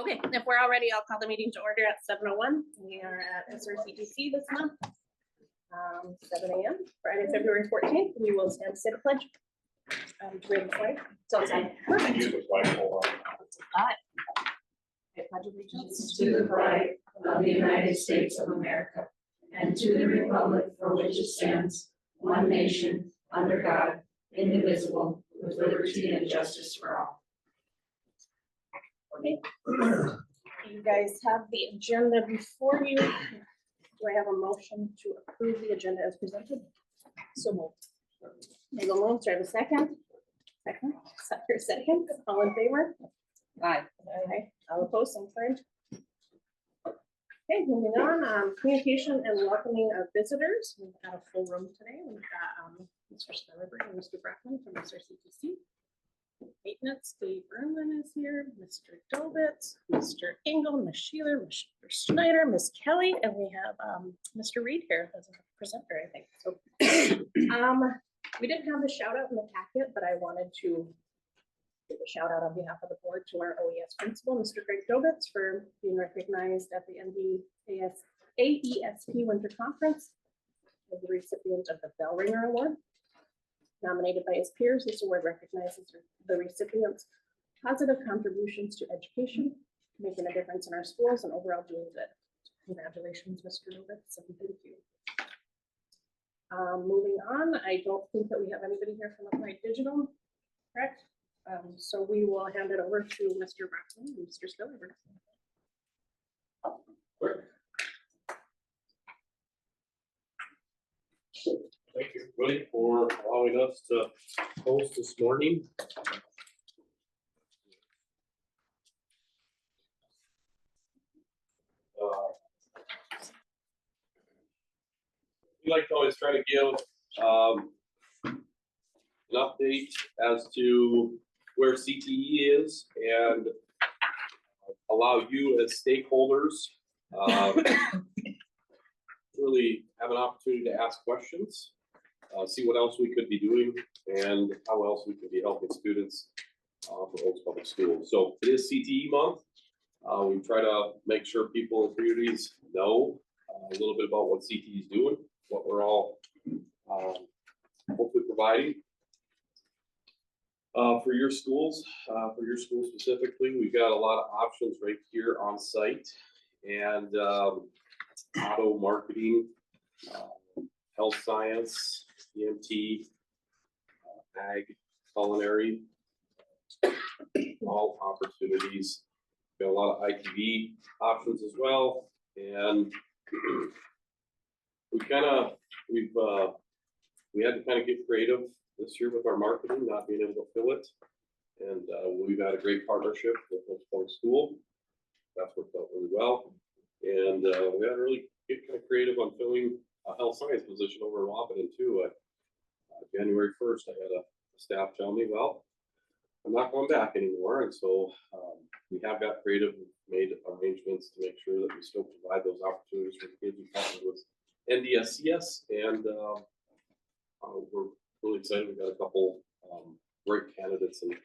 Okay, if we're all ready, I'll call the meeting to order at 7:01. We are at SRCTC this month. 7 a.m. Friday, February 14th. We will stand to say the pledge. Do we have the flag? It's outside. Perfect. I pledge allegiance To the flag of the United States of America and to the republic for which it stands, one nation, under God, indivisible, with liberty and justice for all. Okay. You guys have the agenda before you. Do I have a motion to approve the agenda as presented? So moved. Mabel moves. Do I have a second? Second. All in favor? Aye. Aye. All opposed, same sign. Okay, moving on. Communication and welcoming of visitors. We've got a full room today. We've got Mr. Stilleberg and Mr. Brackman from SRCTC. Maintenance, Dave Berlin is here, Mr. Dobitz, Mr. Engel, Ms. Sheeler, Mr. Schneider, Ms. Kelly, and we have Mr. Reed here as a presenter, I think. So we didn't have the shout out in the packet, but I wanted to give a shout out on behalf of the board to our OES principal, Mr. Greg Dobitz, for being recognized at the AESP Winter Conference as the recipient of the Bell Ringer Award. Nominated by his peers, this award recognizes the recipient's positive contributions to education, making a difference in our schools and overall doing good. Congratulations, Mr. Dobitz, and thank you. Moving on, I don't think that we have anybody here from Applied Digital, correct? So we will hand it over to Mr. Braxton and Mr. Stilleberg. Thank you, everybody, for allowing us to host this morning. We like to always try to give an update as to where CTE is and allow you as stakeholders really have an opportunity to ask questions, see what else we could be doing, and how else we could be helping students for Oaks Public Schools. So it is CTE month. We try to make sure people in communities know a little bit about what CTE is doing, what we're all hopefully providing for your schools, specifically. We've got a lot of options right here on site, and auto marketing, health science, EMT, ag, culinary, all opportunities. Got a lot of ITV options as well, and we had to kind of get creative this year with our marketing, not being able to fill it, and we've had a great partnership with Oaks Public School. That's worked out really well. And we had to really get kind of creative on filling a health science position over in Wahpeton too. January 1st, I had a staff tell me, well, I'm not going back anymore. And so we have got creative, made arrangements to make sure that we still provide those opportunities for kids. We partnered with NDSCS, and we're really excited. We've got a couple great candidates. And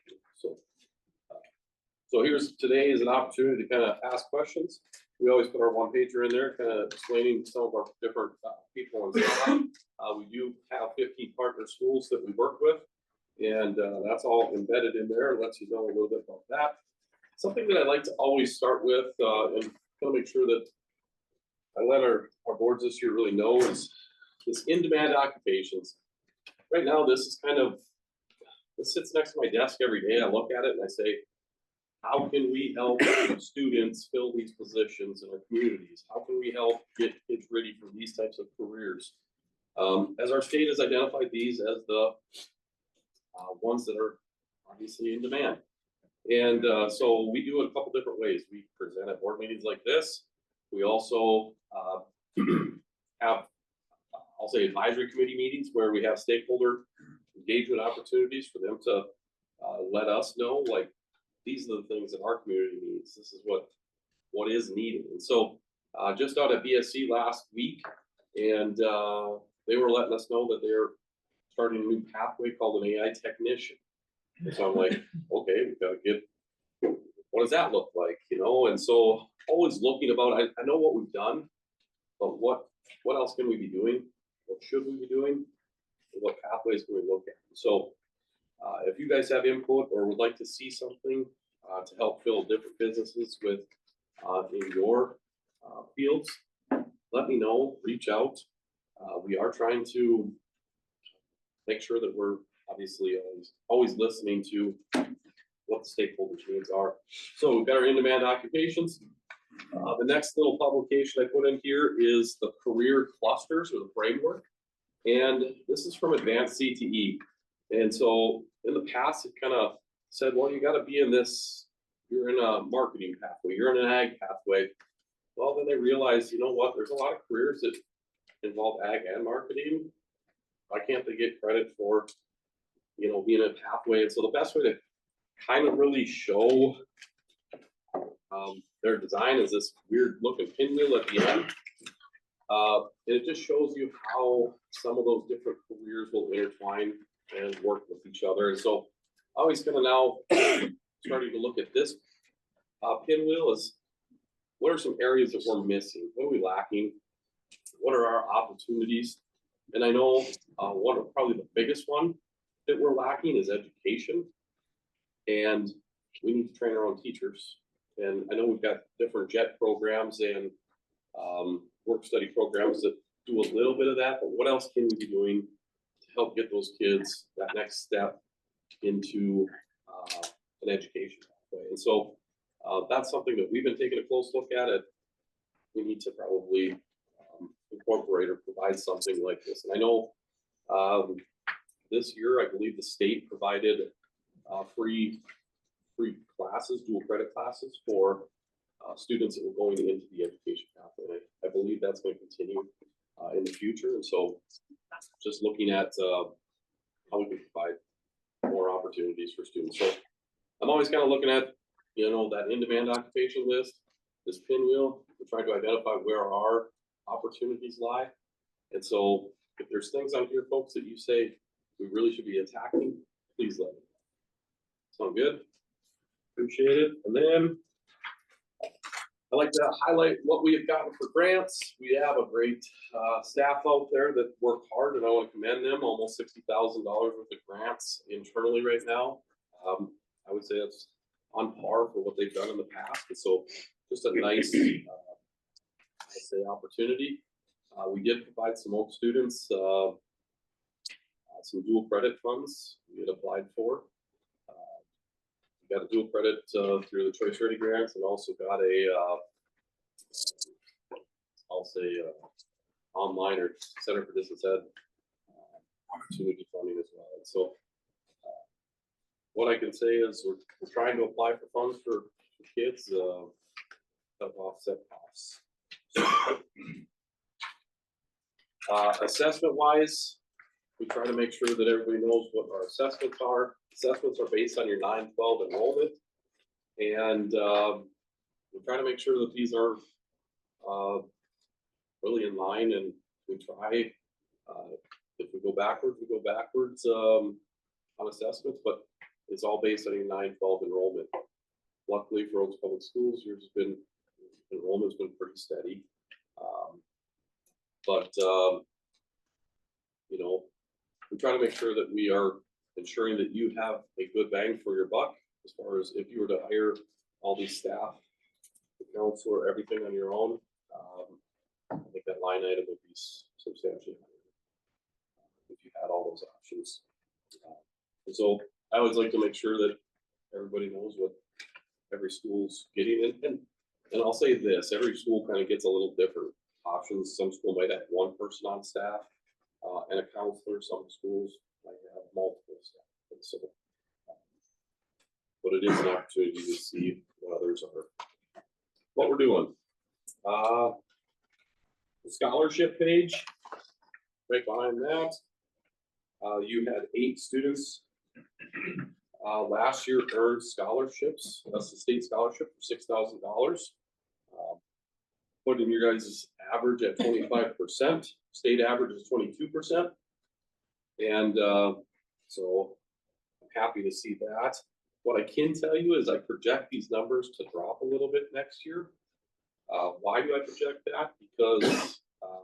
so today is an opportunity to kind of ask questions. We always put our one pager in there, kind of explaining some of our different people. And we do have 15 partner schools that we work with, and that's all embedded in there. It lets you know a little bit about that. Something that I like to always start with, and kind of make sure that I let our boards this year really know, is this in-demand occupations. Right now, this sits next to my desk every day. I look at it and I say, how can we help students fill these positions in our communities? How can we help get kids ready for these types of careers? As our state has identified these as the ones that are obviously in demand. And so we do it a couple different ways. We present at board meetings like this. We also have, I'll say, advisory committee meetings where we have stakeholder engagement opportunities for them to let us know, like, these are the things that our community needs. This is what is needed. And so just out at BSC last week, and they were letting us know that they're starting a new pathway called an AI technician. And so I'm like, okay, we've got to get what does that look like, you know? And so always looking about, I know what we've done, but what else can we be doing? What should we be doing? What pathways can we look at? So if you guys have input or would like to see something to help fill different businesses with in your fields, let me know, reach out. We are trying to make sure that we're obviously always listening to what the stakeholders' needs are. So we've got our in-demand occupations. The next little publication I put in here is the career clusters or the framework. And this is from Advanced CTE. And so in the past, it kind of said, well, you got to be in this, you're in a marketing pathway, you're in an ag pathway. Well, then they realized, you know what, there's a lot of careers that involve ag and marketing. Why can't they get credit for, you know, being in a pathway? And so the best way to kind of really show their design is this weird looking pinwheel at the end. And it just shows you how some of those different careers will intertwine and work with each other. And so I always kind of now starting to look at this pinwheel is what are some areas that we're missing? What are we lacking? What are our opportunities? And I know one of probably the biggest one that we're lacking is education. And we need to train our own teachers. And I know we've got different JET programs and work study programs that do a little bit of that, but what else can we be doing to help get those kids that next step into an education pathway? And so that's something that we've been taking a close look at. We need to probably incorporate or provide something like this. And I know this year, I believe the state provided free classes, dual credit classes for students that were going into the education pathway. I believe that's going to continue in the future. And so just looking at how we can provide more opportunities for students. So I'm always kind of looking at, you know, that in-demand occupation list, this pinwheel, we're trying to identify where our opportunities lie. And so if there's things on here, folks, that you say we really should be attacking, please let me know. Sound good? Appreciate it. And then I like to highlight what we have gotten for grants. We have a great staff out there that work hard, and I want to commend them. Almost $60,000 worth of grants internally right now. I would say that's on par for what they've done in the past. And so just a nice, I'd say, opportunity. We did provide some Oak students some dual credit funds we had applied for. We got a dual credit through the Choice Ready grants, and also got a, I'll say, online or Center for Distance Ed opportunity funding as well. And so what I can say is we're trying to apply for funds for kids to offset costs. Assessment wise, we try to make sure that everybody knows what our assessments are. Assessments are based on your 9-12 enrollment. And we try to make sure that these are really in line, and we try, if we go backwards, on assessments, but it's all based on your 9-12 enrollment. Luckily for Oaks Public Schools, enrollment's been pretty steady. You know, we try to make sure that we are ensuring that you have a good bang for your buck, as far as if you were to hire all these staff, the counselor, everything on your own. I think that line item would be substantially higher if you had all those options. And so I always like to make sure that everybody knows what every school's getting. And I'll say this, every school kind of gets a little different options. Some school might have one person on staff and a counselor. Some schools might have multiple staff. And so, but it is an opportunity to see what others are, what we're doing. The scholarship page, right behind that, you had 8 students last year earned scholarships. That's the state scholarship for $6,000. Put in your guys' average at 25%. State average is 22%. And so I'm happy to see that. What I can tell you is I project these numbers to drop a little bit next year. Why do I project that? Because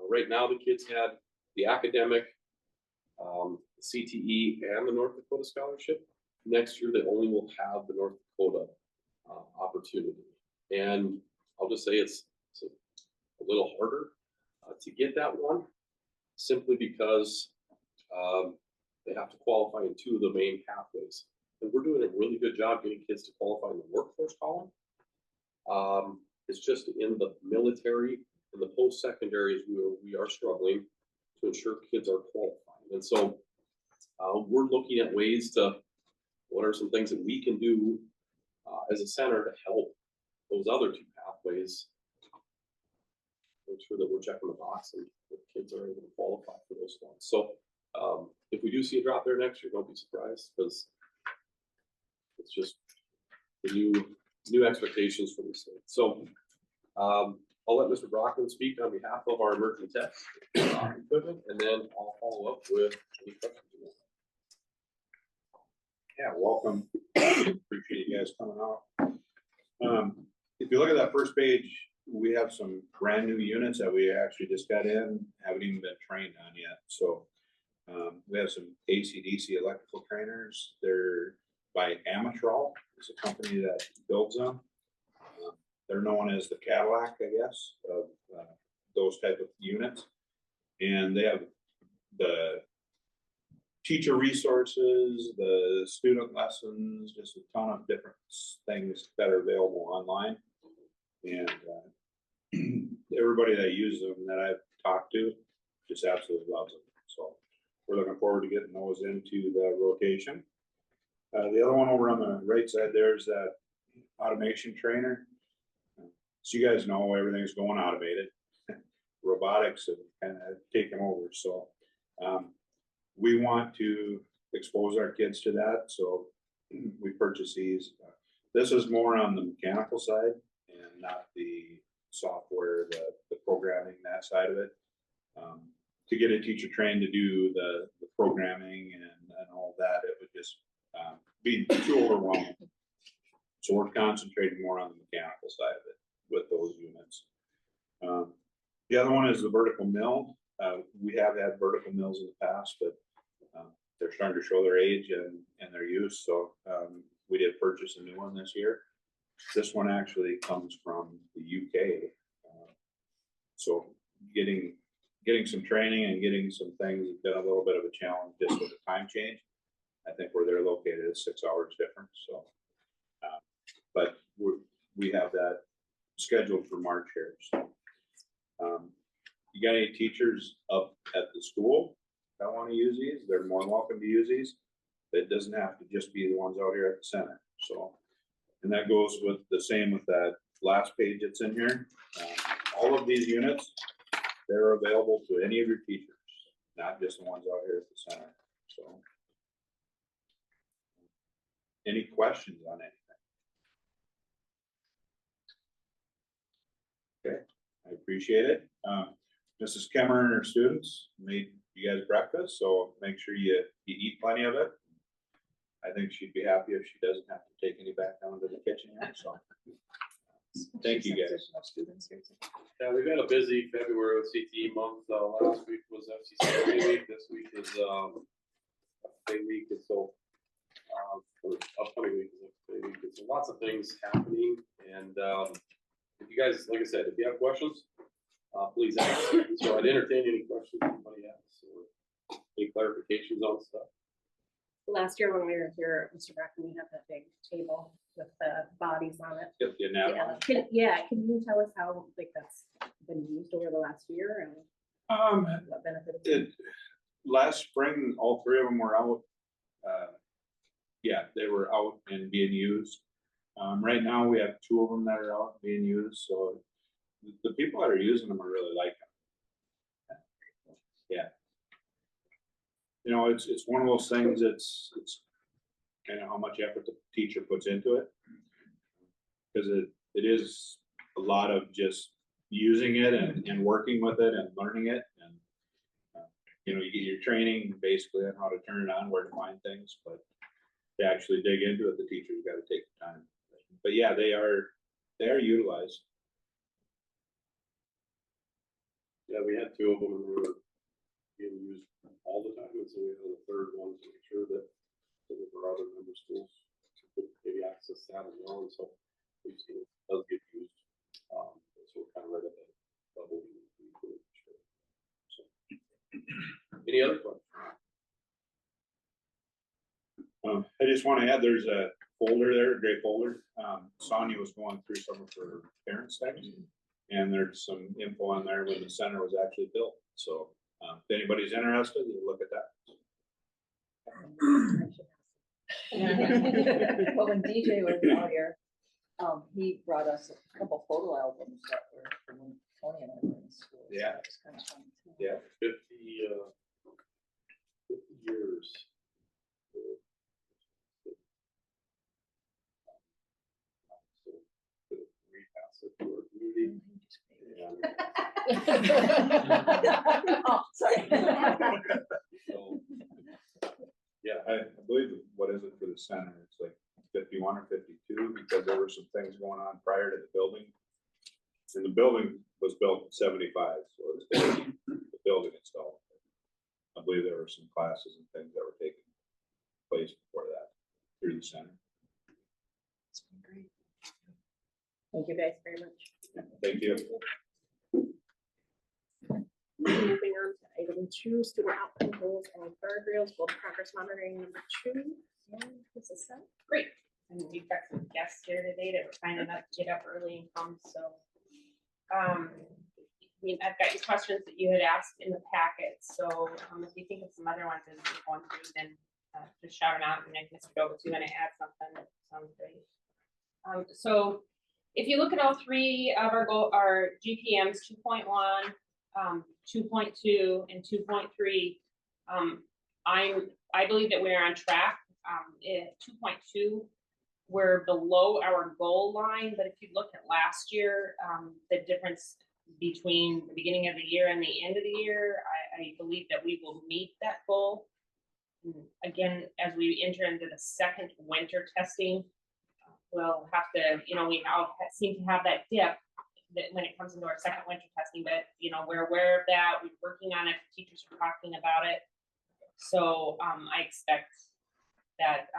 right now the kids had the academic, CTE, and the North Dakota scholarship. Next year they only will have the North Dakota opportunity, and I'll just say it's a little harder to get that one, simply because they have to qualify in 2 of the main pathways. And we're doing a really good job getting kids to qualify in the workforce column. It's just in the military and the post-secondary is where we are struggling to ensure kids are qualifying. And so we're looking at ways to, what are some things that we can do as a center to help those other 2 pathways, make sure that we're checking the box and the kids are able to qualify for those ones. So if we do see a drop there next year, don't be surprised, because it's just the new expectations for the state. So I'll let Mr. Brockman speak on behalf of our emerging tech equipment, and then I'll follow up with any questions. Yeah, welcome. Appreciate you guys coming out. If you look at that first page, we have some brand new units that we actually just got in, haven't even been trained on yet. So we have some AC/DC electrical trainers. They're by Amatrol, it's a company that builds them. They're known as the Cadillac, I guess, of those type of units. And they have the teacher resources, the student lessons, just a ton of different things that are available online. And everybody that uses them that I've talked to just absolutely loves them. So we're looking forward to getting those into the rotation. The other one over on the right side there is that automation trainer. So you guys know everything's going automated. Robotics have kind of taken over. So we want to expose our kids to that. So we purchase these. This is more on the mechanical side and not the software, the programming, that side of it. To get a teacher trained to do the programming and all that, it would just be too overwhelming. So we're concentrating more on the mechanical side of it with those units. The other one is the vertical mill. We have had vertical mills in the past, but they're starting to show their age and their use. So we did purchase a new one this year. This one actually comes from the UK. So getting some training and getting some things has been a little bit of a challenge just with the time change. I think where they're located is 6 hours different. So, but we have that scheduled for March here. So, you got any teachers up at the school that want to use these? They're more than welcome to use these. It doesn't have to just be the ones out here at the center. So, and that goes with the same with that last page that's in here. All of these units, they're available to any of your teachers, not just the ones out here at the center. So, any questions on anything? Okay, I appreciate it. Mrs. Kemmer and her students made you guys breakfast, so make sure you eat plenty of it. I think she'd be happy if she doesn't have to take any back down to the kitchen here, so. Thank you, guys. Yeah, we've had a busy February with CTE month. Last week was FCCA week. This week is FCA week, and so for upcoming week is FCA week. And so lots of things happening. And if you guys, like I said, if you have questions, please ask. So I'd entertain any questions anybody has or any clarifications on stuff. Last year when we were here, Mr. Bracken, we had that big table with the bodies on it. Yep, the anatomy. Can you tell us how that's been used over the last year and what benefit it's been? Last spring, all 3 of them were out. Yeah, they were out and being used. Right now, we have 2 of them that are out being used. So the people that are using them are really liking them. Yeah. You know, it's one of those things. It's kind of how much effort the teacher puts into it, because it is a lot of just using it and working with it and learning it, and you know, you get your training basically on how to turn it on, where to find things, but to actually dig into it, the teachers gotta take the time. But yeah, they are utilized. Yeah, we had two of them and they were being used all the time, and so we had a third one to make sure that some of our other member schools could maybe access that as well, and so we've seen it does get used. So we're kind of right at that level. So, any other questions? I just want to add, there's a folder there, a gray folder. Sonia was going through some of her parents' things, and there's some info on there when the center was actually built. So if anybody's interested, you look at that. Well, when DJ was out here, he brought us a couple photo albums that were from when Tony and I were in school. So Yeah. it was kind of fun too. Yeah, 50 years. So, could repass it to our community. Oh, sorry. So, yeah, I believe, what is it for the center? It's like 51 or 52, because there were some things going on prior to the building. And the building was built in 75, so it was the building installed. I believe there were some classes and things that were taking place before that through the center. It's been great. Thank you guys very much. Thank you. Moving on to item 2, student outcome goals and guardrails, goal progress monitoring number 2. And this is Seth. Great. And we've got some guests here today that were kind enough to get up early and come, so. I mean, I've got your questions that you had asked in the packet, so if you think of some other ones as we're going through, then just shout them out, and if Mr. Dovis, you want to add something, that sounds great. So if you look at all three of our GPMs, 2.1, 2.2, and 2.3, I believe that we're on track. At 2.2, we're below our goal line, but if you look at last year, the difference between the beginning of the year and the end of the year, I believe that we will meet that goal. Again, as we enter into the second winter testing, we'll have to, we all seem to have that dip that when it comes into our second winter testing, but we're aware of that. We're working on it. Teachers are talking about it. So I expect that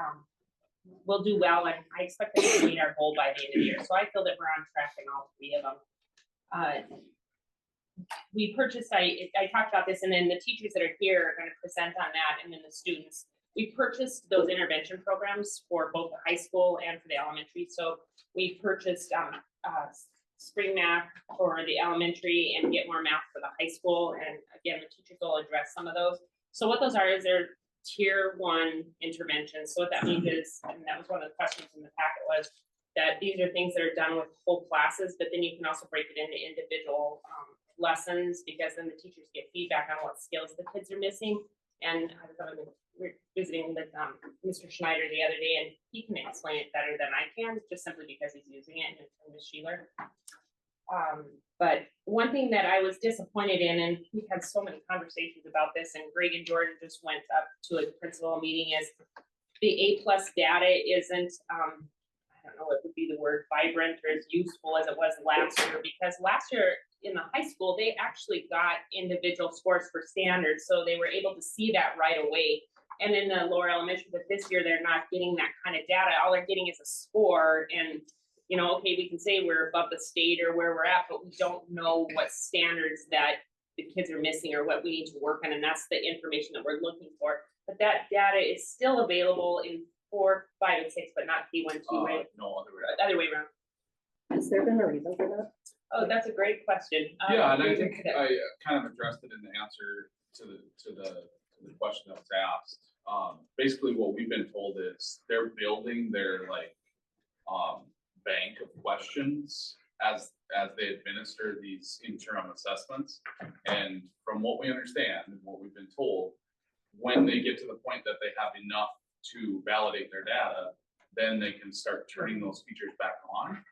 we'll do well, and I expect that we'll meet our goal by the end of the year. So I feel that we're on track in all three of them. We purchased, I talked about this, and then the teachers that are here are going to present on that, and then the students. We purchased those intervention programs for both the high school and for the elementary. So we purchased spring math for the elementary and Get More Math for the high school. And again, the teachers will address some of those. So what those are is they're tier 1 interventions. So what that means is, and that was one of the questions in the packet, was that these are things that are done with whole classes, but then you can also break it into individual lessons, because then the teachers get feedback on what skills the kids are missing. And we're visiting with Mr. Schneider the other day, and he can explain it better than I can, just simply because he's using it, and Ms. Sheeler. But one thing that I was disappointed in, and we've had so many conversations about this, and Greg and Jordan just went up to a principal meeting, is the A+ data isn't, I don't know what would be the word, vibrant or as useful as it was last year, because last year in the high school, they actually got individual scores for standards, so they were able to see that right away. And in the lower elementary, but this year they're not getting that kind of data. All they're getting is a score, and okay, we can say we're above the state or where we're at, but we don't know what standards that the kids are missing or what we need to work on, and that's the information that we're looking for. But that data is still available in 4, 5, and 6, but not P1, 2, right? No, Other way around. Has there been a reason for that? Oh, that's a great question. Yeah, and I think I kind of addressed it in the answer to the question that was asked. Basically what we've been told is they're building their bank of questions as they administer these interim assessments. And from what we understand and what we've been told, when they get to the point that they have enough to validate their data, then they can start turning those features back on.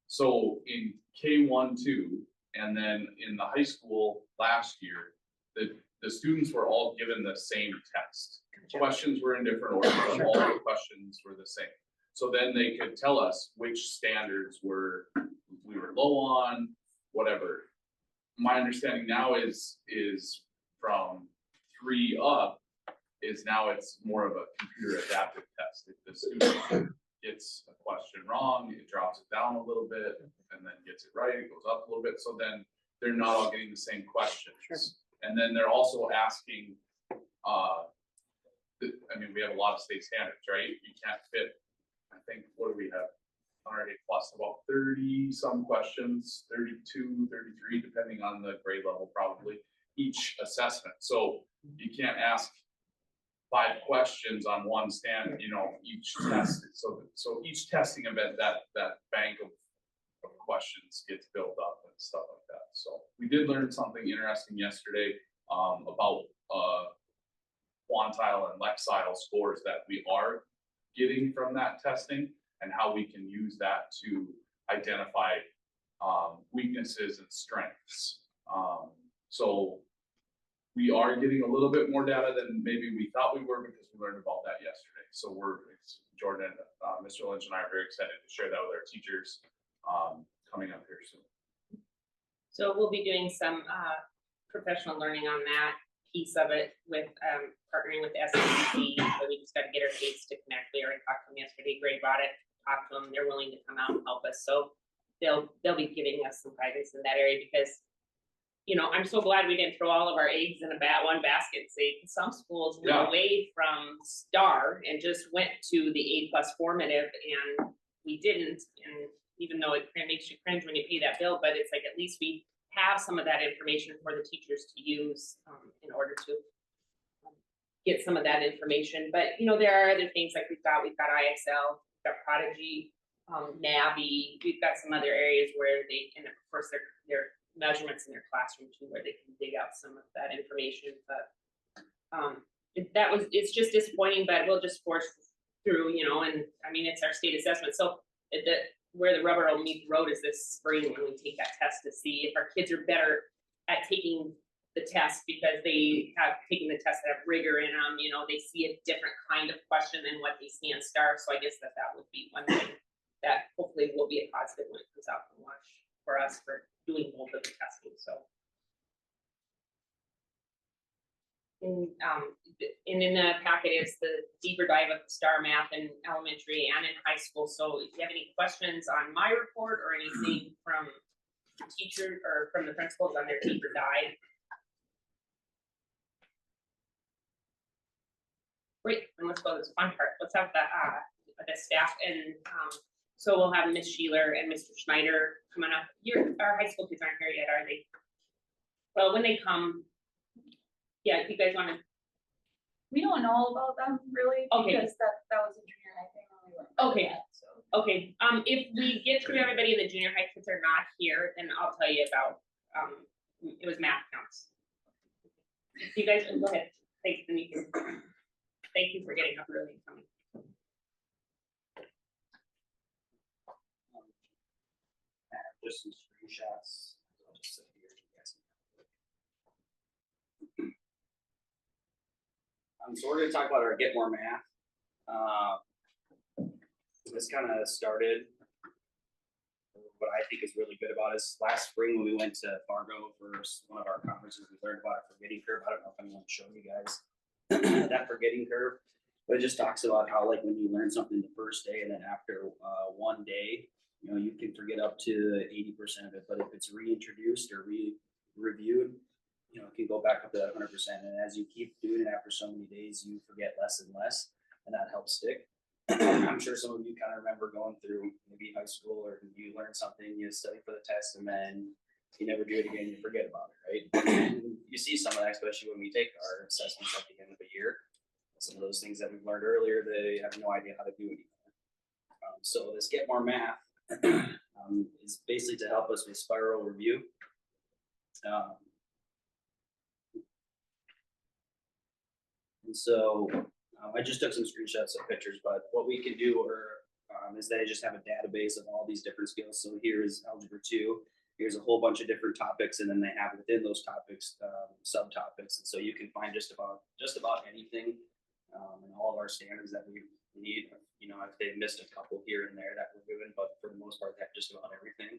So in K1, 2, and then in the high school last year, the the students were all given the same test. Questions were in different orders, but all the questions were the same. So then they could tell us which standards we were low on, whatever. My understanding now is from 3 up, is now it's more of a computer adaptive test. If the student gets a question wrong, it drops it down a little bit, and then gets it right, it goes up a little bit, so then they're not all getting the same questions. Sure. And then they're also asking, I mean, we have a lot of state standards, right? You can't fit, I think, what do we have? 108 plus about 30 some questions, 32, 33, depending on the grade level, probably each assessment. So you can't ask 5 questions on one standard, you know, each test. So each testing event, that bank of questions gets built up and stuff like that. So we did learn something interesting yesterday about quantile and Lexile scores that we are getting from that testing, and how we can use that to identify weaknesses and strengths. So we are getting a little bit more data than maybe we thought we were, because we learned about that yesterday. So Jordan, Mr. Lynch and I are very excited to share that with our teachers coming up here soon. So we'll be doing some professional learning on that piece of it with partnering with SACC. So we just got to get our dates to connect. We already talked to them yesterday. Greg brought it, talked to them. They're willing to come out and help us. So they'll be giving us some guidance in that area, because, you know, I'm so glad we didn't throw all of our eggs in one basket. Say some schools went away from STAR and just went to the A+ formative, and we didn't. And even though it makes you cringe when you pay that bill, but it's like, at least we have some of that information for the teachers to use in order to get some of that information. But, you know, there are other things like we've got IXL, we've got Prodigy, Navi, we've got some other areas where they, and of course their measurements in their classroom too, where they can dig out some of that information. But it's just disappointing, but we'll just force through, you know. And I mean, it's our state assessment. So where the rubber will meet the road is this spring, when we take that test to see if our kids are better at taking the test, because they have taken the test that have rigor in them. You know, they see a different kind of question than what they see in STAR. So I guess that would be one thing that hopefully will be a positive when it comes out from lunch for us for doing both of the testing. So. And in the packet is the deeper dive of the STAR math in elementary and in high school. So if you have any questions on my report or anything from the teacher or from the principals on their deeper dive. Great, and let's go to this fun part. Let's have the staff, and so we'll have Miss Sheeler and Mr. Schneider coming up. Our high school kids aren't here yet, are they? Well, when they come, yeah, if you guys want to. We don't know about them really, Okay. because that was a junior high thing when we went. Okay. That, so. Okay, if we get through everybody in the junior high kids are not here, then I'll tell you about, it was math counts. You guys can go ahead. Thanks, Denise. Thank you for getting up early and coming. Just some screenshots. I'll just sit here, you guys can- So we're gonna talk about our Get More Math. This kind of started, what I think is really good about is last spring when we went to Fargo for one of our conferences, we learned about a forgetting curve. I don't know if I'm going to show you guys that forgetting curve, but it just talks about how, like, when you learn something the first day and then after one day, you know, you can forget up to 80% of it, but if it's reintroduced or reviewed, you know, it can go back up to 100%. And as you keep doing it after so many days, you forget less and less, and that helps stick. I'm sure some of you kind of remember going through maybe high school, or you learn something, you study for the test, and then you never do it again, you forget about it, right? You see some of that, especially when we take our assessments at the end of the year. Some of those things that we've learned earlier, they have no idea how to do anymore. So this Get More Math is basically to help us with spiral review. And so I just took some screenshots of pictures, but what we can do is that I just have a database of all these different skills. So here is Algebra 2. here's a whole bunch of different topics, and then they have within those topics, subtopics. And so you can find just about anything, and all of our standards that we need. You know, if they've missed a couple here and there that we're doing, but for the most part, that just about everything.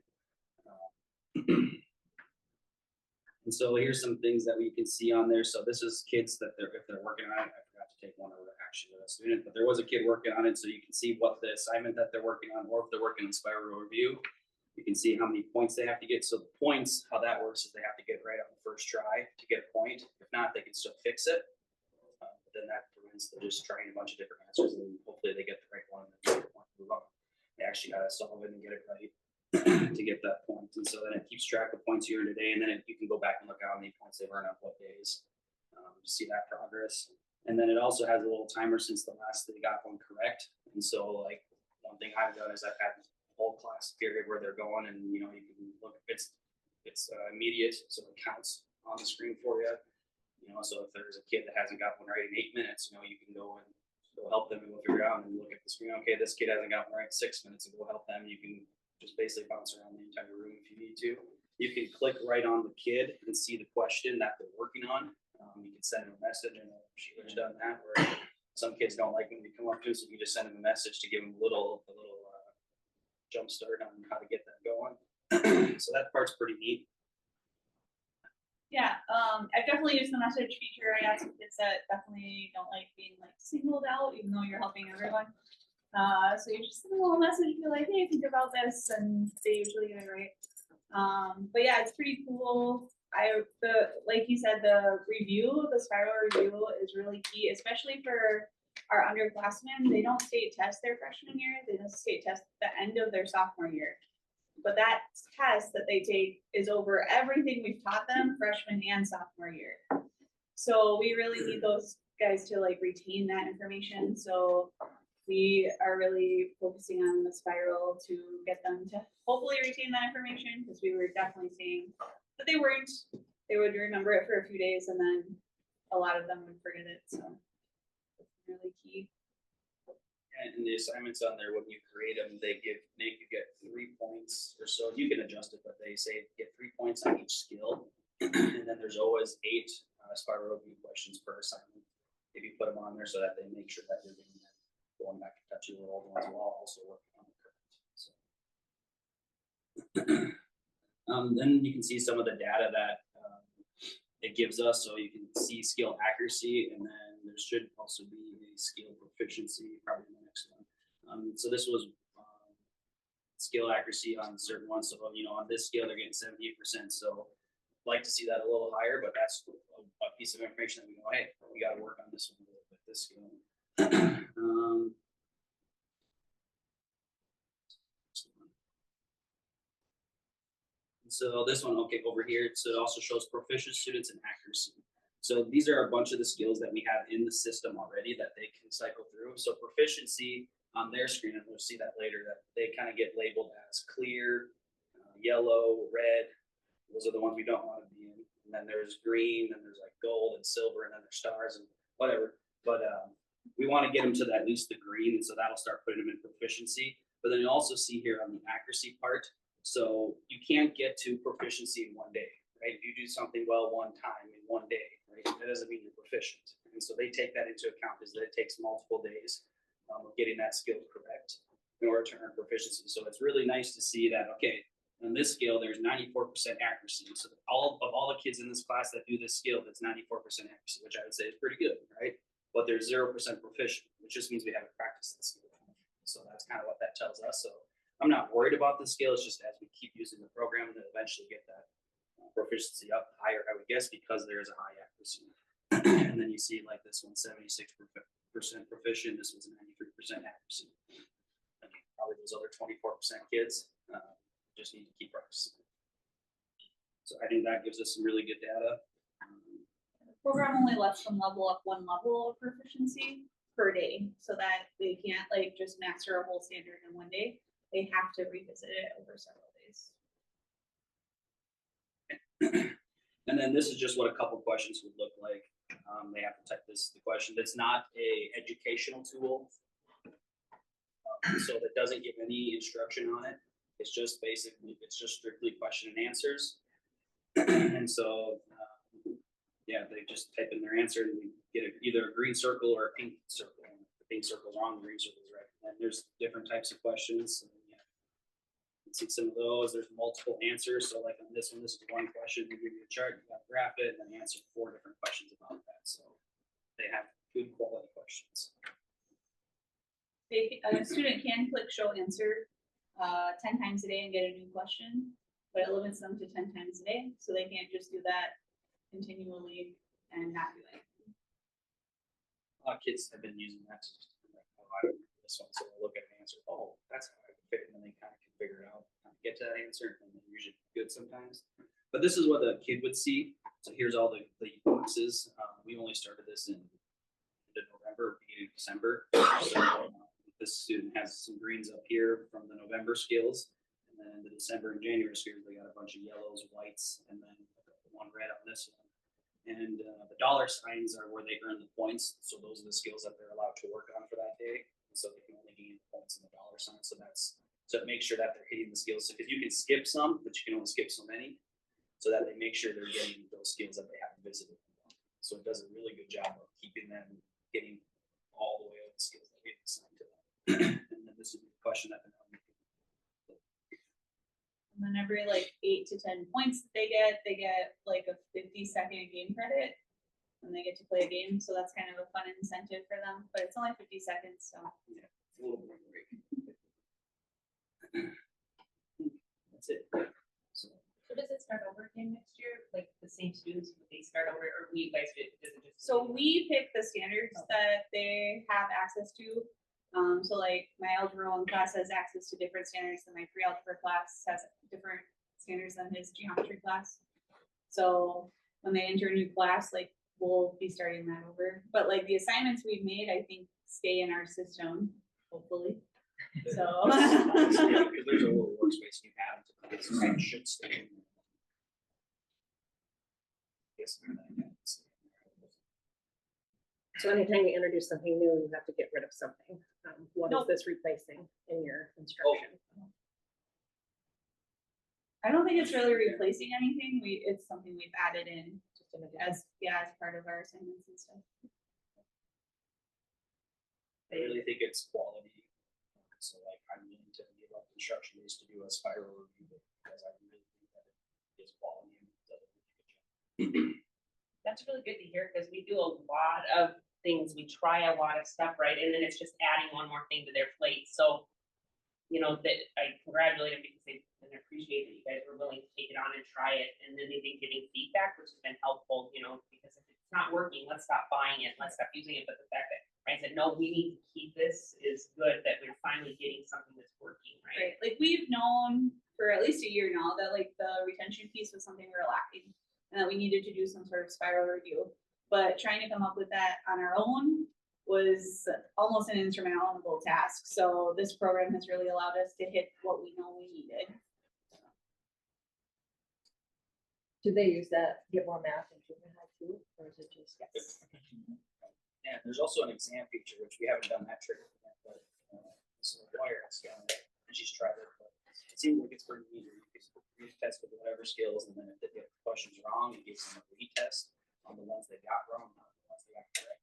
And so here's some things that we can see on there. So this is kids that if they're working on it. I forgot to take one over actually with a student, but there was a kid working on it. So you can see what the assignment that they're working on, or if they're working in spiral review, you can see how many points they have to get. So the points, how that works is they have to get it right on the first try to get a point. If not, they can still fix it. But then that prevents them just trying a bunch of different answers, and hopefully they get the right one and then move on. They actually got to solve it and get it right to get that point. And so then it keeps track of points you earned a day, and then you can go back and look at how many points they've earned on what days to see that progress. And then it also has a little timer since the last they got one correct. And so like one thing I've done is I've had a whole class period where they're going, and you know, you can look, it's immediate, so it counts on the screen for you. You know, so if there's a kid that hasn't got one right in 8 minutes, you know, you can go and go help them and go figure out and look at the screen. Okay, this kid hasn't got one right in 6 minutes, and go help them. You can just basically bounce around the entire room if you need to. You can click right on the kid and see the question that they're working on. You can send them a message, and Sheila's done that where some kids don't like when you come up to, so you can just send them a message to give them a little jump start on how to get that going. So that part's pretty neat. Yeah, I've definitely used the message feature. I got some kids that definitely don't like being like singled out, even though you're helping everyone. So you just send a little message, be like, hey, think about this, and they usually get it right. But yeah, it's pretty cool. Like you said, the spiral review is really key, especially for our underclassmen. They don't state test their freshman year; they just state test at the end of their sophomore year. But that test that they take is over everything we've taught them freshman and sophomore year. So we really need those guys to like retain that information. So we are really focusing on the spiral to get them to hopefully retain that information, because we were definitely seeing that they would remember it for a few days and then a lot of them would forget it. So it's really key. And the assignments on there, when you create them, they make you get 3 points or so. You can adjust it, but they say get 3 points on each skill. And then there's always 8 spiral review questions per assignment. If you put them on there so that they make sure that you're getting that, going back and touching the old ones while also working on the current. So. Then you can see some of the data that it gives us. So you can see skill accuracy, and then there should also be a skill proficiency probably in the next one. So this was skill accuracy on certain ones. So, you know, on this scale, they're getting 78%. So I'd like to see that a little higher, but that's a piece of information that we know, hey, we got to work on this one a little bit, this skill. So this one, okay, over here, so it also shows proficient students and accuracy. So these are a bunch of the skills that we have in the system already that they can cycle through. So proficiency on their screen, and we'll see that later, that they kind of get labeled as clear, yellow, red. Those are the ones we don't want to be in. And then there's green, and there's like gold and silver, and then there's stars and whatever. But we want to get them to at least the green, and so that'll start putting them in proficiency. But then you also see here on the accuracy part, so you can't get to proficiency in one day, right? If you do something well one time in one day, right, that doesn't mean you're proficient. And so they take that into account, is that it takes multiple days of getting that skill correct in order to earn proficiency. So it's really nice to see that, okay, on this scale, there's 94% accuracy. So all the kids in this class that do this skill, that's 94% accuracy, which I would say is pretty good, right? But they're 0% proficient, which just means we haven't practiced this skill. So that's kind of what that tells us. So I'm not worried about the scale. It's just as we keep using the program, to eventually get that proficiency up higher, I would guess, because there is a high accuracy. And then you see like this one, 76% proficient. This one's 93% accuracy. And probably those other 24% kids just need to keep practicing. So I think that gives us some really good data. The program only lets them level up one level of proficiency per day, so that they can't like just master a whole standard in one day. They have to revisit it over several days. And then this is just what a couple questions would look like. They have to type the question. It's not a educational tool, so that doesn't give any instruction on it. It's just basically, it's just strictly question and answers. And so, yeah, they just type in their answer and we get either a green circle or a pink circle. And the pink circle's wrong, the green circle's right. And there's different types of questions. And, yeah, you can see some of those. There's multiple answers. So like on this one, this is one question. We give you a chart, you got to graph it, and then answer 4 different questions about that. So they have good quality questions. A student can click show answer 10 times a day and get a new question, but it limits them to 10 times a day, so they can't just do that continually and not do anything. Kids have been using that to just, like, oh, I don't know this one, so they'll look at an answer, oh, that's how I can fit it, and then they kind of can figure it out, how to get to that answer, and they're usually good sometimes. But this is what the kid would see. So here's all the boxes. We only started this in November, beginning of December. So this student has some greens up here from the November skills, and then the December and January skills, they got a bunch of yellows, whites, and then one red on this one. And the dollar signs are where they earn the points. So those are the skills that they're allowed to work on for that day. And so they can only gain points in the dollar sign. So it makes sure that they're hitting the skills. So because you can skip some, but you can only skip so many, so that they make sure they're getting those skills that they haven't visited. So it does a really good job of keeping them getting all the way up the skills that we assigned to them. And then this is the question that they're making. And then every like 8 to 10 points that they get like a 50-second game credit when they get to play a game. So that's kind of a fun incentive for them, but it's only 50 seconds. So Yeah, it's a little more break. That's it. So So does it start over again next year? Like the same students, would they start over, or we guys does it just? So we pick the standards that they have access to. So like my algebra 1 class has access to different standards than my pre-algebra class has different standards than his geometry class. So when they enter a new class, like we'll be starting that over. But like the assignments we've made, I think stay in our system, hopefully. So. Because there's a little workspace you add to this, so it should stay in there. Yes. So anytime you introduce something new, you have to get rid of something. What is Nope. this replacing in your instruction? I don't think it's really replacing anything. It's something we've added in Just an addition. as part of our assignments and stuff. I really think it's quality. So like I'm willing to give up instruction days to do a spiral review because I really think that it is quality and does a really good job. That's really good to hear, because we do a lot of things, we try a lot of stuff, right, and then it's just adding one more thing to their plate, so. You know, that I congratulate them because they appreciate that you guys were willing to take it on and try it, and then they've been giving feedback, which has been helpful, you know, because if it's not working, let's stop buying it, let's stop using it, but the fact that I said, no, we need to keep this is good, that we're finally getting something that's working, right? Right, like we've known for at least a year now that like the retention piece was something we were lacking. And that we needed to do some sort of spiral review, but trying to come up with that on our own was almost an insurmountable task. So this program has really allowed us to hit what we know we needed. Do they use that, get more math in junior high too, or is it just? Yes. Yeah, there's also an exam feature, which we haven't done that trick yet, but this is a lawyer has done it, and she's tried it, but it seems like it's pretty easy. You can retest with whatever skills, and then if they get questions wrong, it gives them a retest on the ones they got wrong, not the ones they got correct.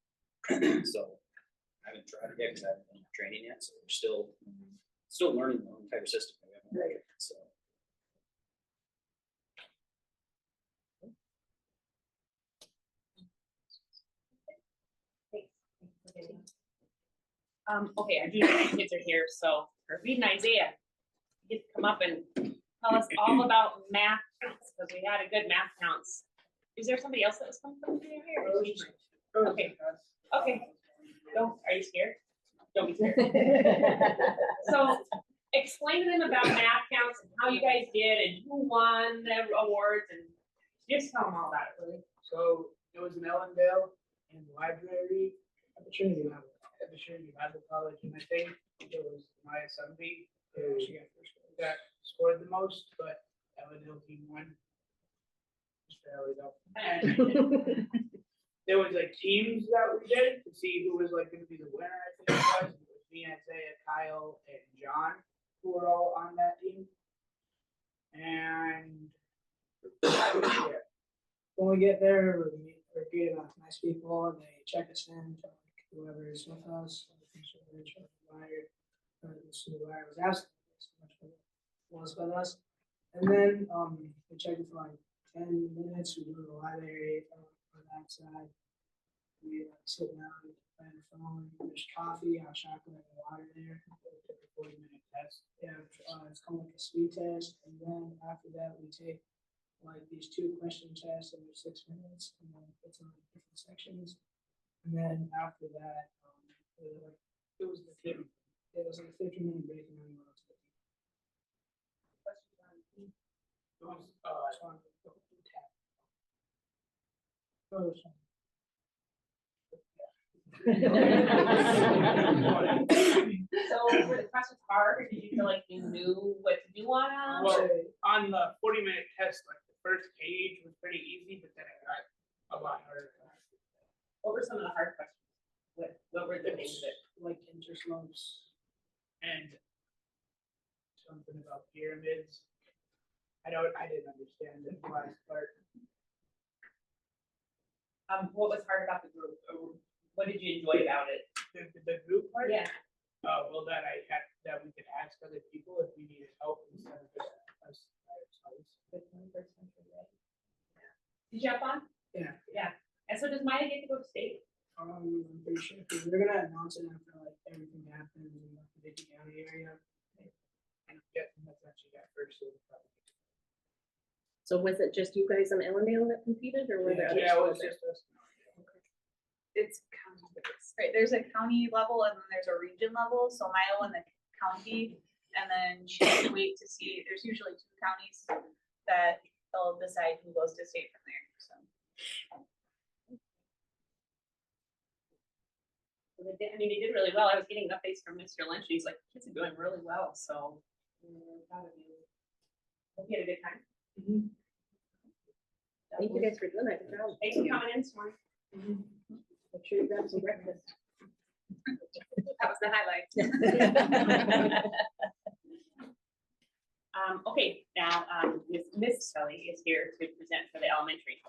So I haven't tried it yet because I haven't done training yet, so we're still learning the entire system. We haven't learned it, so. Okay, our junior kids are here, so we're reading Isaiah. You get to come up and tell us all about math counts, because we had a good math counts. Is there somebody else that was coming from junior high? Or is she- Okay, okay. Are you scared? Don't be scared. So explain to them about math counts and how you guys did and who won the awards, and just tell them all about it, really. So it was in Ellendale in the library at the Trinity Bible College, and I think it was Maya Sunby. She got scored the most, but Ellendale team won. Just barely though. And there was like teams that we did to see who was like going to be the winner. I think it was me, Isaiah, Kyle, and John, who were all on that team. And yeah, when we get there, we're greeted by nice people, and they check us in, to whoever is with us, the supervisor was absent, was with us. And then, we checked it for like 10 minutes, we do a library on that side. We sit down, play on the phone, there's coffee, hot chocolate, and water there. We took a 40-minute test. Yeah, it's called like a speed test, and then after that, we take like these 2 question tests every 6 minutes, and then it's on different sections. And then after that, it was the team. It was like a 15-minute break, and then we went to the team. It was on the tap. Oh, sorry. So were the questions hard, or did you feel like you knew what to do on them? Well, on the 40-minute test, like the first page was pretty easy, but then it got a lot harder. What were some of the hard questions? What were the things that? Like interslopes and something about pyramids. I didn't understand the last part. What was hard about the group? Or what did you enjoy about it? The group part? Yeah. Well, that we could ask other people if we needed help instead of just us by ourselves. Did you have fun? Yeah. Yeah. And so does Maya get to go to state? I'm pretty sure, because we're gonna announce it after like everything happens in like the Dickie County area. And I'm guessing that's actually got first. So was it just you guys in Ellendale that competed, or were there other Yeah, it was schools there? just us. It's county based, right? There's a county level and then there's a region level. So Maya won the county, and then she has to wait to see. There's usually 2 counties that they'll decide who goes to state from there. So I mean, they did really well. I was getting updates from Mr. Lynch. He's like, kids are doing really well. So we're proud of you. Hope you had a good time. Thank you guys for doing that. Good job. Thanks for coming in this morning. Make sure you grab some breakfast. That was the highlight. Okay, now, Miss Kelly is here to present for the elementary.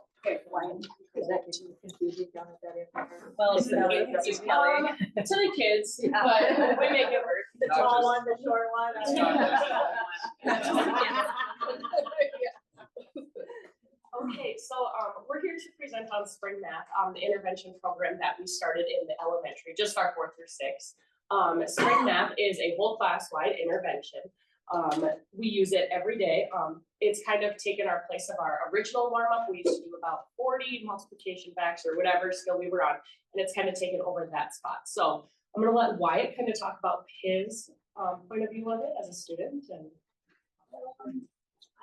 Is that too confusing down at that airport? Well, It's the Kelly. to the kids, but we make it work. The tall one, the short one. It's not Okay, so we're here to present on Spring Math, the intervention program that we started in the elementary, just our 4th through 6th. Spring Math is a whole class-wide intervention. We use it every day. It's kind of taken our place of our original warm-up. We used to do about 40 multiplication facts or whatever skill we were on, and it's kind of taken over that spot. So I'm gonna let Wyatt kind of talk about his point of view of it as a student. And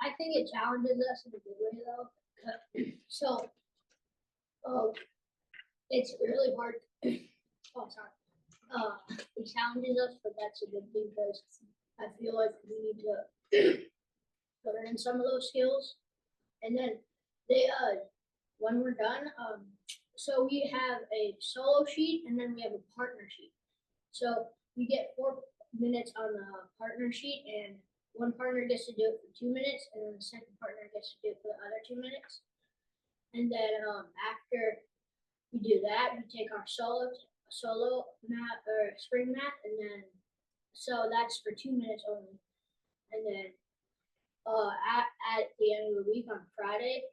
I think it challenges us in a good way though. So, it's really hard. Oh, sorry. It challenges us, but that's a good thing because I feel like we need to learn some of those skills. And then when we're done, so we have a solo sheet and then we have a partner sheet. So we get 4 minutes on the partner sheet, and one partner gets to do it for 2 minutes, and then the second partner gets to do it for the other 2 minutes. And then after we do that, we take our solo math or spring math, and then so that's for 2 minutes only. And then at the end of the week on Friday,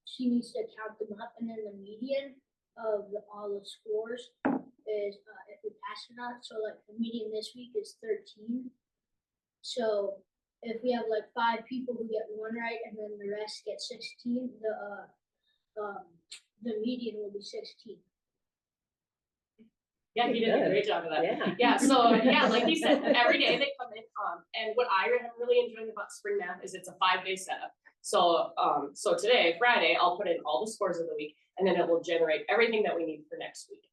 she needs to count them up, and then the median of all the scores is if we pass or not. So like the median this week is 13. So if we have like 5 people who get 1 right and then the rest get 16, the median will be 16. yeah, he did a great job of that. Yeah. Yeah, so yeah, like you said, every day they come in. And what I am really enjoying about Spring Math is it's a 5-day setup. So so today, Friday, I'll put in all the scores of the week, and then it will generate everything that we need for next week.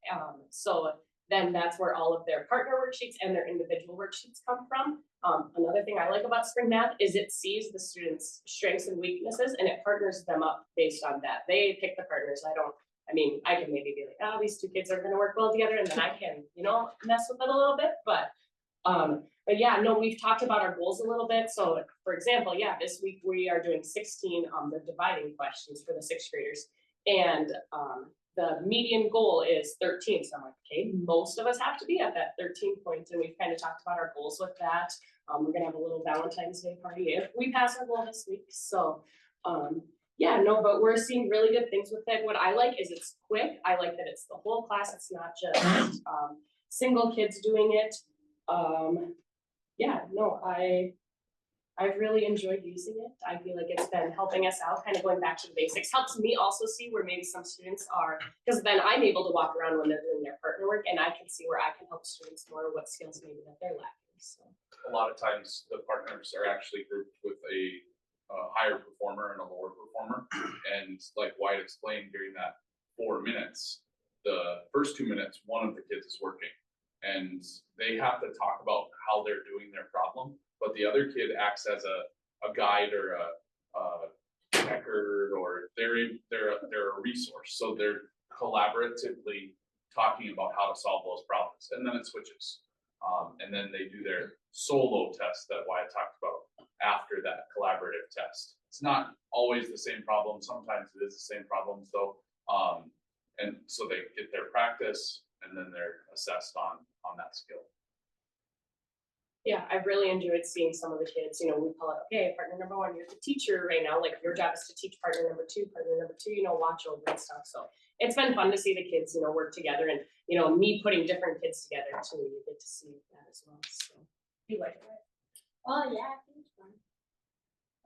So then that's where all of their partner worksheets and their individual worksheets come from. Another thing I like about Spring Math is it sees the students' strengths and weaknesses, and it partners them up based on that. They pick the partners. I can maybe be like, oh, these 2 kids are gonna work well together, and then I can, mess with it a little bit. But But yeah, no, we've talked about our goals a little bit. So for example, yeah, this week we are doing 16 the dividing questions for the sixth graders. And the median goal is 13. So I'm like, okay, most of us have to be at that 13 point. And we've kind of talked about our goals with that. We're gonna have a little Valentine's Day party if we pass our goal this week. So yeah, no, but we're seeing really good things with it. What I like is it's quick. I like that it's the whole class. It's not just single kids doing it. Yeah, no, I've really enjoyed using it. I feel like it's been helping us out, kind of going back to the basics. Helps me also see where maybe some students are, because then I'm able to walk around when they're doing their partner work and I can see where I can help students more, what skills maybe that they're lacking, so. A lot of times the partners are actually grouped with a higher performer and a lower performer. And like Wyatt explained during that 4 minutes, the first 2 minutes, one of the kids is working. And they have to talk about how they're doing their problem, but the other kid acts as a guide or a checker, or they're a resource. So they're collaboratively talking about how to solve those problems, and then it switches. And then they do their solo test that Wyatt talked about after that collaborative test. It's not always the same problem. Sometimes it is the same problem. So, and so they get their practice, and then they're assessed on that skill. Yeah, I've really enjoyed seeing some of the kids, you know, we call it, okay, partner number 1, you're the teacher right now, like your job is to teach partner number 2, you know, watch over and stuff. So it's been fun to see the kids, you know, work together, and, you know, me putting different kids together too, you get to see that as well. So you like it, right? Oh, yeah, I think it's fun.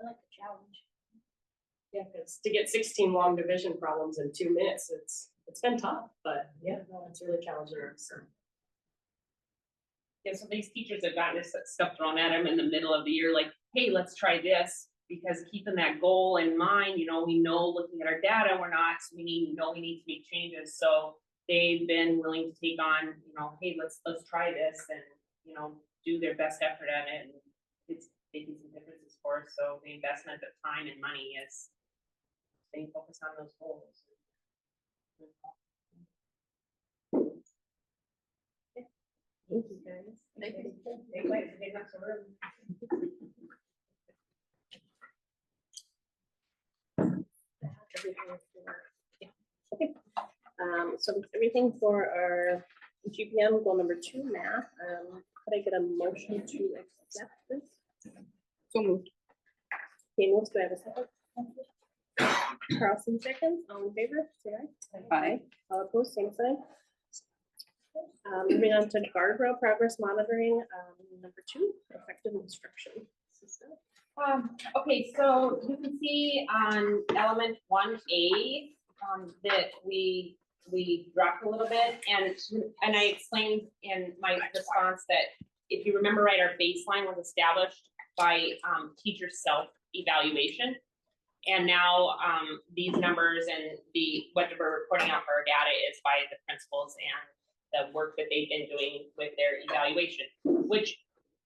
I like the challenge. Yeah, because to get 16 long division problems in 2 minutes, it's been tough, but yeah, no, it's really challenging. So. Yeah, so these teachers have gotten this stuff thrown at them in the middle of the year, like, hey, let's try this, because keeping that goal in mind, you know, we know looking at our data, we need to make changes. So they've been willing to take on, you know, hey, let's try this, and, you know, do their best effort at it. And it's making some differences for us. So the investment of time and money is staying focused on those goals. Thank you, guys. Thank you. Okay, so that's everything for our GPM goal number 2 math. Could I get a motion to accept this? So moved. Okay, moves, do I have a second? Carlson seconds, all in favor, say aye. Aye. All opposed, same sign. Moving on to guardrail progress monitoring, number 2, effective instruction. Okay, so you can see on element 1A, that we dropped a little bit, and I explained in my response that if you remember right, our baseline was established by teacher self-evaluation. And now these numbers and what we're reporting out for our data is by the principals and the work that they've been doing with their evaluation, which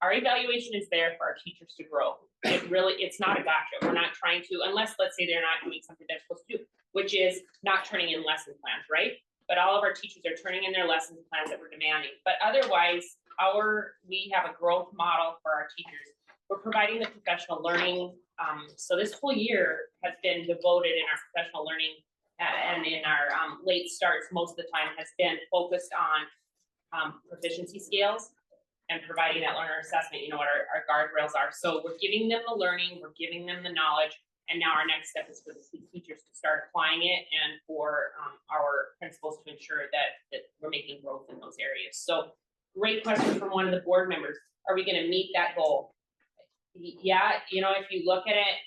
our evaluation is there for our teachers to grow. It's not a gotcha. We're not trying to, unless let's say they're not doing something they're supposed to do, which is not turning in lesson plans, right? But all of our teachers are turning in their lesson plans that we're demanding. But otherwise, we have a growth model for our teachers. We're providing the professional learning. So this whole year has been devoted in our professional learning and in our late starts, most of the time has been focused on proficiency scales and providing that learner assessment, you know, what our guardrails are. So we're giving them the learning, we're giving them the knowledge, and now our next step is for the teachers to start applying it, and for our principals to ensure that we're making growth in those areas. So great question from one of the board members. Are we gonna meet that goal? Yeah, you know, if you look at it,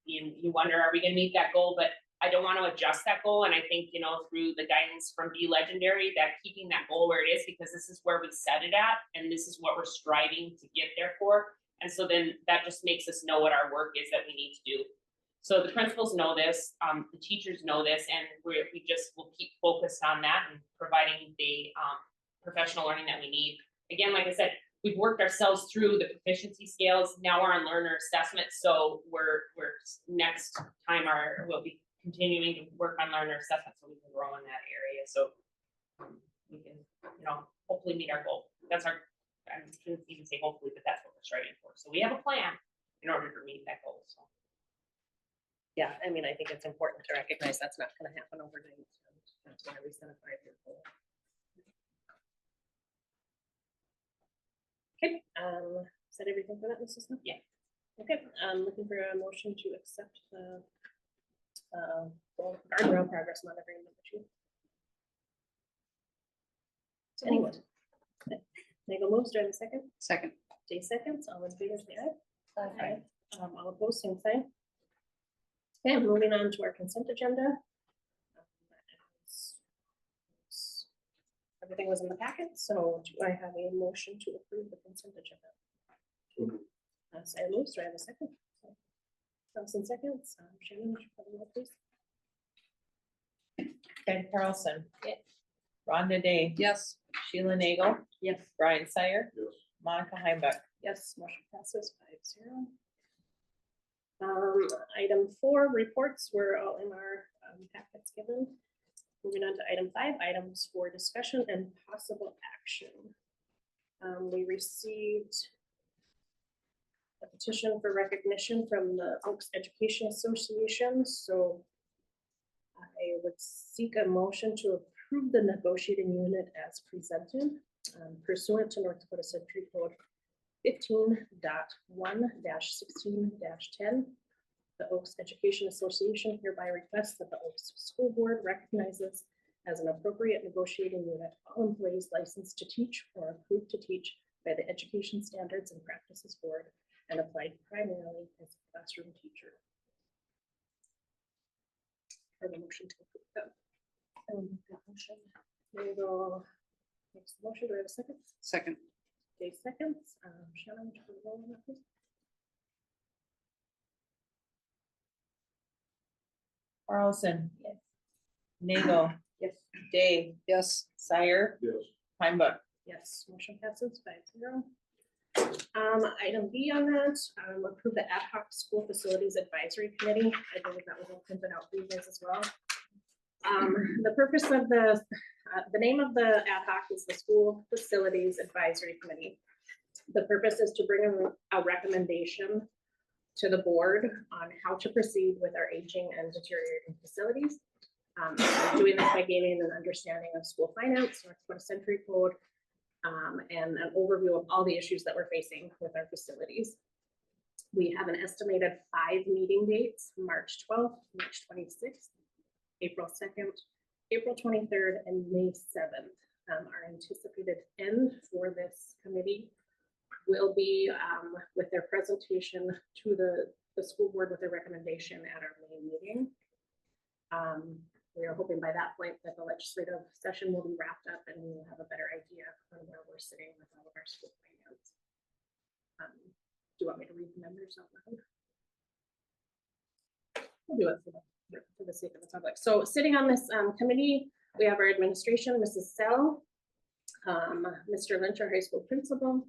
you wonder, are we gonna meet that goal? But I don't want to adjust that goal. And I think, you know, through the guidance from Be Legendary, that keeping that goal where it is, because this is where we set it at, and this is what we're striving to get there for. And so then that just makes us know what our work is that we need to do. So the principals know this, the teachers know this, and we will keep focused on that and providing the professional learning that we need. Again, like I said, we've worked ourselves through the proficiency scales. Now we're on learner assessment. So we're next time we'll be continuing to work on learner assessment so we can grow in that area. So we can, you know, hopefully meet our goal. That's our I shouldn't even say hopefully, but that's what we're striving for. So we have a plan in order to meet that goal, so. Yeah, I mean, I think it's important to recognize that's not gonna happen overnight. And that's why we set a 5-year goal. Okay, is that everything for that, Mrs. Smith? Yeah. Okay, I'm looking for a motion to accept the guardrail progress monitoring number 2. Anyone? Nagel moves, do I have a second? Second. Day seconds, all in favor, say aye. Aye. All opposed, same sign. Okay, moving on to our consent agenda. Everything was in the packet, so do I have a motion to approve the consent agenda? Sarah moves, do I have a second? Thompson seconds, Shannon, would you call the roll, please? Ben Carlson. Yes. Rhonda Day. Yes. Sheila Nagel. Yes. Brian Sire. Yes. Monica Heimbach. Yes, motion passes 5-0. Item 4, reports were all in our packets given. Moving on to item 5, items for discussion and possible action. We received a petition for recognition from the Oaks Education Association, so I would seek a motion to approve the negotiating unit as presented pursuant to North Dakota Century Code 15.1-16-10. The Oaks Education Association hereby requests that the Oaks School Board recognizes as an appropriate negotiating unit all employees licensed to teach or approved to teach by the Education Standards and Practices Board and applied primarily as a classroom teacher. For the motion to approve that. Motion. Nagel makes the motion. Do I have a second? Second. Dave seconds. Shannon, would you call the roll on that, please? Carlson. Yes. Nagel. Yes. Day. Yes. Sire. Yes. Heimbach. Yes, motion passes 5-0. Item B on that, approve the ad hoc school facilities advisory committee. I believe that was all printed out for you guys as well. The purpose of the name of the ad hoc is the School Facilities Advisory Committee. The purpose is to bring a recommendation to the board on how to proceed with our aging and deteriorating facilities. Doing this by gaining an understanding of school finance, North Dakota Century Code, and an overview of all the issues that we're facing with our facilities. We have an estimated 5 meeting dates: March 12th, March 26th, April 2nd, April 23rd, and May 7th. Our anticipated end for this committee will be with their presentation to the school board with a recommendation at our May meeting. We are hoping by that point that the legislative session will be wrapped up and we will have a better idea on where we're sitting with all of our school finance. Do you want me to read the members out loud? We'll do it for the sake of the public. So sitting on this committee, we have our administration, Mrs. Sell, Mr. Lynch, our high school principal,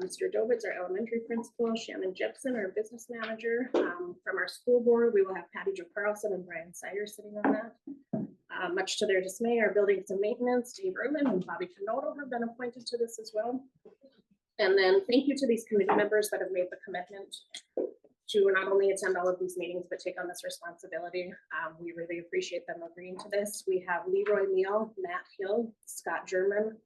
Mr. Dovitz, our elementary principal, Shannon Jepson, our business manager. From our school board, we will have Patty Jo Carlson and Brian Sire sitting on that. Much to their dismay, our buildings and maintenance, Dave Erman and Bobby Kanoto have been appointed to this as well. And then thank you to these committee members that have made the commitment to not only attend all of these meetings, but take on this responsibility. We really appreciate them agreeing to this. We have Leroy Neal, Matt Hill, Scott German,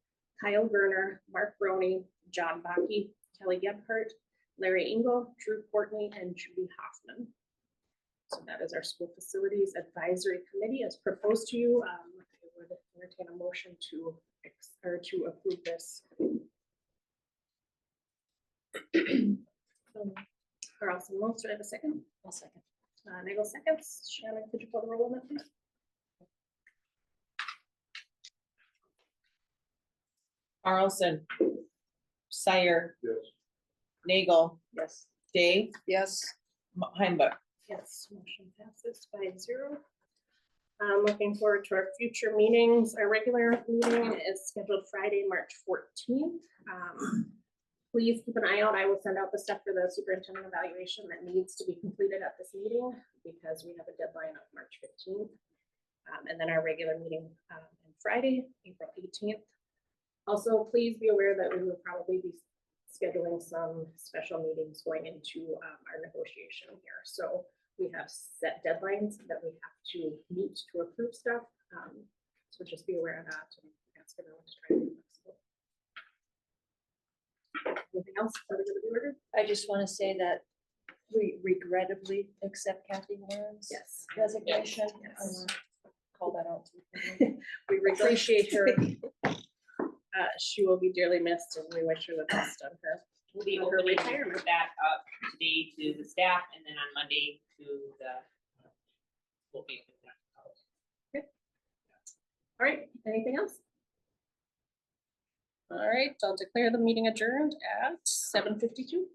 Kyle Werner, Mark Broney, John Bakke, Kelly Gebhardt, Larry Engel, Drew Courtney, and Judy Hoffman. So that is our school facilities advisory committee as proposed to you. I would entertain a motion to approve this. Carlson moves. Do I have a second? I'll second. Nagel seconds. Shannon, could you call the roll on that, please? Carlson. Sire. Yes. Nagel. Yes. Day. Yes. Heimbach. Yes, motion passes 5-0. Looking forward to our future meetings. Our regular meeting is scheduled Friday, March 14th. Please keep an eye out. I will send out the stuff for the superintendent evaluation that needs to be completed at this meeting because we have a deadline of March 15th. And then our regular meeting on Friday, April 18th. Also, please be aware that we will probably be scheduling some special meetings going into our negotiation here. So we have set deadlines that we have to meet to approve stuff. So just be aware of that and ask everyone to try to be flexible. Anything else? Are we gonna be ordered? I just want to say that we regrettably accept Kathy Warren's Yes. resignation. Yes. I wanna call that out. to We appreciate her. She will be dearly missed and we wish her the best on her. We'll be On her opening retirement. that up today to the staff and then on Monday to the. We'll be. All right, anything else? All right, I'll declare the meeting adjourned at 7:52.